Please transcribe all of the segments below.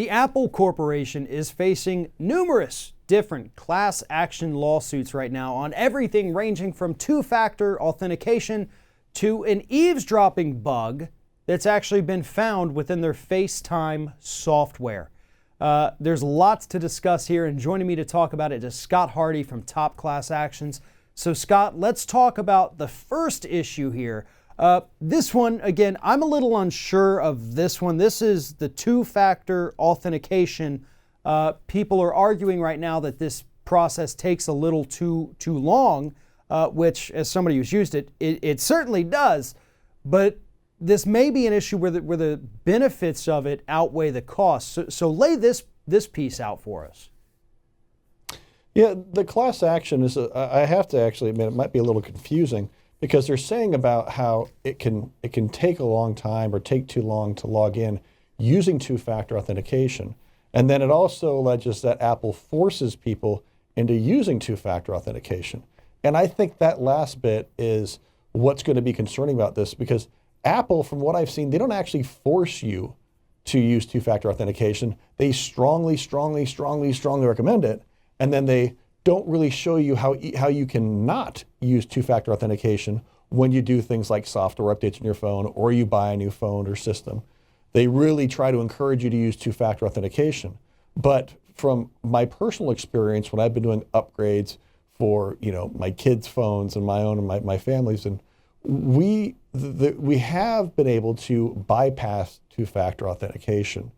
The Apple Corporation is facing numerous different class action lawsuits right now on everything ranging from two-factor authentication to an eavesdropping bug that's actually been found within their FaceTime software. There's lots to discuss here, and joining me to talk about it is Scott Hardy from Top Class Actions. So Scott, let's talk about the first issue here. This one, again, I'm a little unsure of this one. This is the two-factor authentication. People are arguing right now that this process takes a little too long, which, as somebody who's used it, it certainly does. But this may be an issue where the benefits of it outweigh the costs. So lay this piece out for us. Yeah, the class action is, I have to actually admit, it might be a little confusing, because they're saying about how it can take a long time or take too long to log in using two-factor authentication. And then it also alleges that Apple forces people into using two-factor authentication. And I think that last bit is what's going to be concerning about this, because Apple, from what I've seen, they don't actually force you to use two-factor authentication. They strongly recommend it. And then they don't really show you how you can not use two-factor authentication when you do things like software updates on your phone or you buy a new phone or system. They really try to encourage you to use two-factor authentication. But from my personal experience, when I've been doing upgrades for my kids' phones and my own and my family's, and we have been able to bypass two-factor authentication.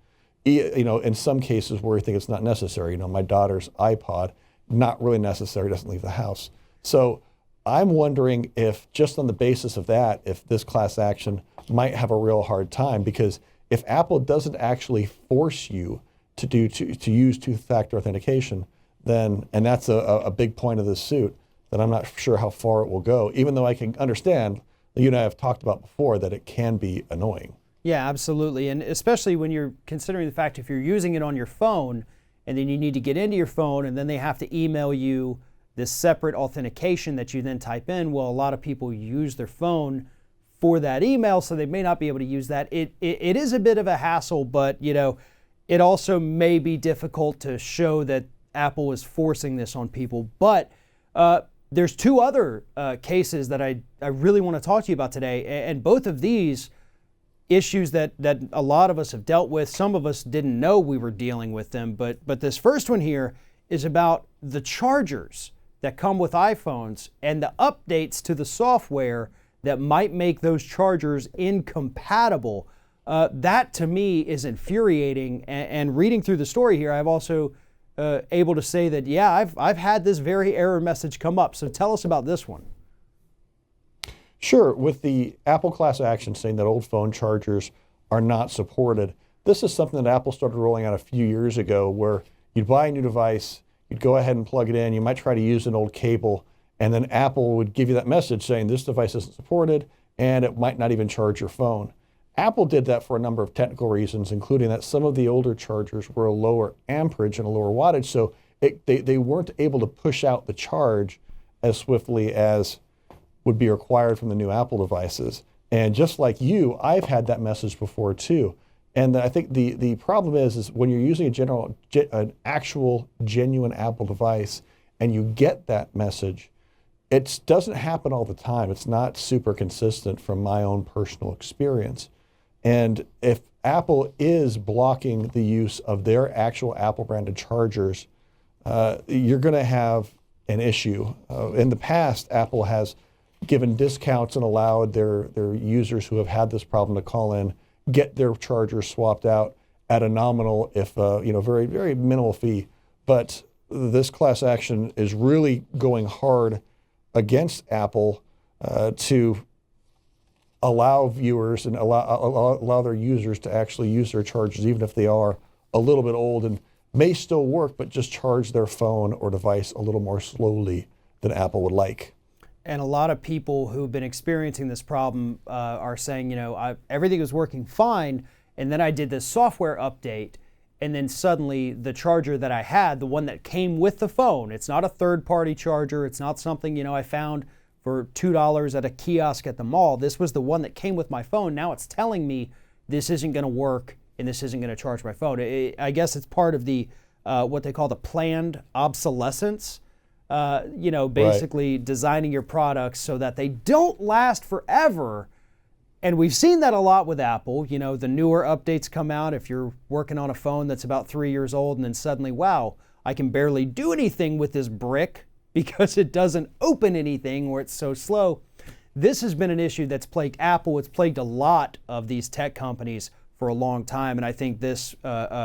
In some cases where we think it's not necessary. My daughter's iPod, not really necessary, doesn't leave the house. So I'm wondering if, just on the basis of that, if this class action might have a real hard time, because if Apple doesn't actually force you to use two-factor authentication, then, and that's a big point of this suit, then I'm not sure how far it will go, even though I can understand, you and I have talked about before, that it can be annoying. Yeah, absolutely. And especially when you're considering the fact if you're using it on your phone and then you need to get into your phone and then they have to email you this separate authentication that you then type in. Well, a lot of people use their phone for that email, so they may not be able to use that. It is a bit of a hassle, but it also may be difficult to show that Apple is forcing this on people. But there's two other cases that I really want to talk to you about today, and both of these issues that a lot of us have dealt with. Some of us didn't know we were dealing with them, but this first one here is about the chargers that come with iPhones and the updates to the software that might make those chargers incompatible. That to me is infuriating, and reading through the story here, I've also able to say that, yeah, I've had this very error message come up. So tell us about this one. Sure. With the Apple class action saying that old phone chargers are not supported, this is something that Apple started rolling out a few years ago, where you'd buy a new device, you'd go ahead and plug it in, you might try to use an old cable, and then Apple would give you that message saying this device isn't supported, and it might not even charge your phone. Apple did that for a number of technical reasons, including that some of the older chargers were a lower amperage and a lower wattage, so they weren't able to push out the charge as swiftly as would be required from the new Apple devices. And just like you, I've had that message before too. And I think the problem is when you're using an actual genuine Apple device and you get that message, it doesn't happen all the time. It's not super consistent from my own personal experience. And if Apple is blocking the use of their actual Apple branded chargers, you're going to have an issue. In the past, Apple has given discounts and allowed their users who have had this problem to call in, get their chargers swapped out at a nominal, if very, very minimal fee. But this class action is really going hard against Apple to allow viewers and allow their users to actually use their chargers, even if they are a little bit old and may still work, but just charge their phone or device a little more slowly than Apple would like. And a lot of people who've been experiencing this problem are saying, everything was working fine, and then I did this software update, and then suddenly the charger that I had, the one that came with the phone, it's not a third-party charger, it's not something, I found for $2 at a kiosk at the mall. This was the one that came with my phone. Now it's telling me this isn't going to work and this isn't going to charge my phone. I guess it's part of the what they call the planned obsolescence. Basically designing your products so that they don't last forever. And we've seen that a lot with Apple. The newer updates come out. If you're working on a phone that's about 3 years old and then suddenly, wow, I can barely do anything with this brick because it doesn't open anything or it's so slow. This has been an issue that's plagued Apple. It's plagued a lot of these tech companies for a long time. And I think this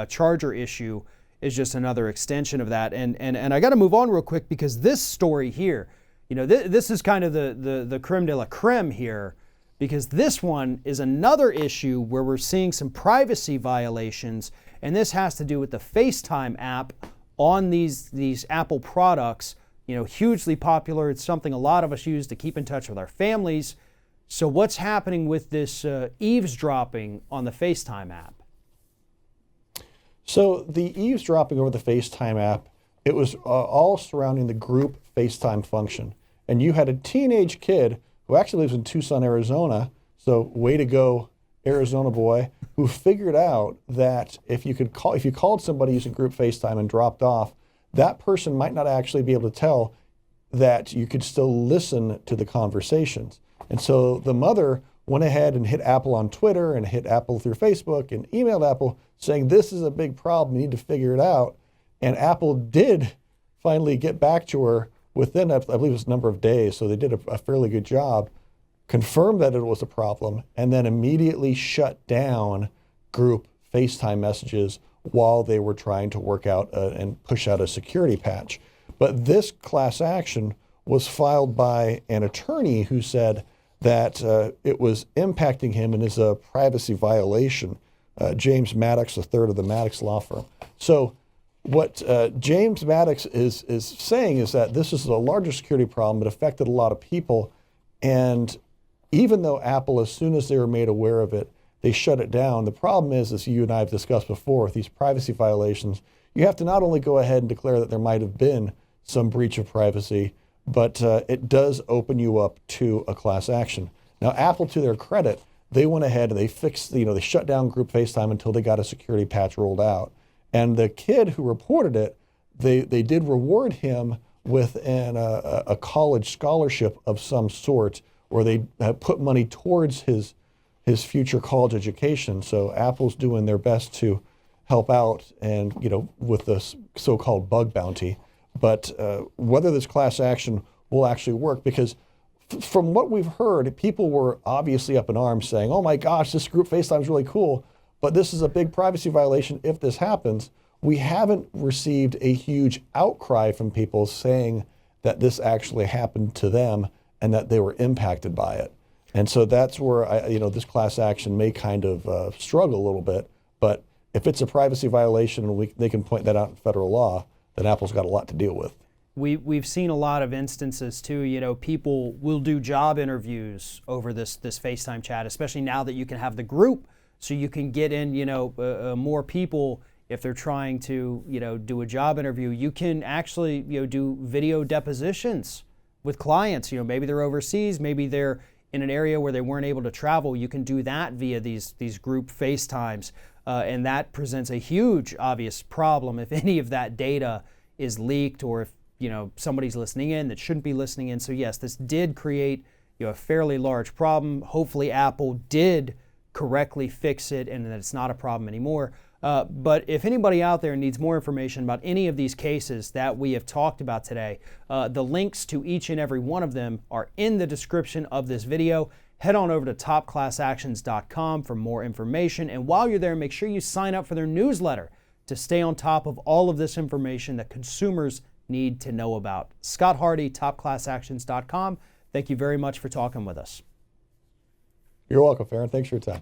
charger issue is just another extension of that. And I got to move on real quick because this story here, this is kind of the creme de la creme here, because this one is another issue where we're seeing some privacy violations, and this has to do with the FaceTime app on these Apple products. Hugely popular. It's something a lot of us use to keep in touch with our families. So what's happening with this eavesdropping on the FaceTime app? So the eavesdropping over the FaceTime app, it was all surrounding the group FaceTime function. And you had a teenage kid who actually lives in Tucson, Arizona, so way to go, Arizona boy, who figured out that if you called somebody using group FaceTime and dropped off, that person might not actually be able to tell that you could still listen to the conversations. And so the mother went ahead and hit Apple on Twitter and hit Apple through Facebook and emailed Apple saying, this is a big problem, you need to figure it out. And Apple did finally get back to her within, I believe it was a number of days, so they did a fairly good job, confirmed that it was a problem, and then immediately shut down group FaceTime messages while they were trying to work out and push out a security patch. But this class action was filed by an attorney who said that it was impacting him and is a privacy violation. James Maddox, the third of the Maddox law firm. So what James Maddox is saying is that this is the largest security problem. It affected a lot of people. And even though Apple, as soon as they were made aware of it, they shut it down. The problem is, as you and I have discussed before, with these privacy violations, you have to not only go ahead and declare that there might have been some breach of privacy, but it does open you up to a class action. Now, Apple, to their credit, they went ahead and they fixed, they shut down group FaceTime until they got a security patch rolled out. And the kid who reported it, they did reward him with a college scholarship of some sort, or they put money towards his future college education. So Apple's doing their best to help out and, with this so-called bug bounty. But whether this class action will actually work, because from what we've heard, people were obviously up in arms saying, oh my gosh, this group FaceTime is really cool, but this is a big privacy violation if this happens. We haven't received a huge outcry from people saying that this actually happened to them and that they were impacted by it. And so that's where this class action may kind of struggle a little bit. But if it's a privacy violation and they can point that out in federal law, then Apple's got a lot to deal with. We've seen a lot of instances too. People will do job interviews over this FaceTime chat, especially now that you can have the group, so you can get in more people. If they're trying to do a job interview, you can actually do video depositions with clients. Maybe they're overseas, maybe they're in an area where they weren't able to travel. You can do that via these group FaceTimes, and that presents a huge obvious problem if any of that data is leaked, or if somebody's listening in that shouldn't be listening in. So yes, this did create a fairly large problem. Hopefully Apple did correctly fix it and that it's not a problem anymore. But if anybody out there needs more information about any of these cases that we have talked about today, the links to each and every one of them are in the description of this video. Head on over to topclassactions.com for more information. And while you're there, make sure you sign up for their newsletter to stay on top of all of this information that consumers need to know about. Scott Hardy, topclassactions.com. Thank you very much for talking with us. You're welcome, Farron. Thanks for your time.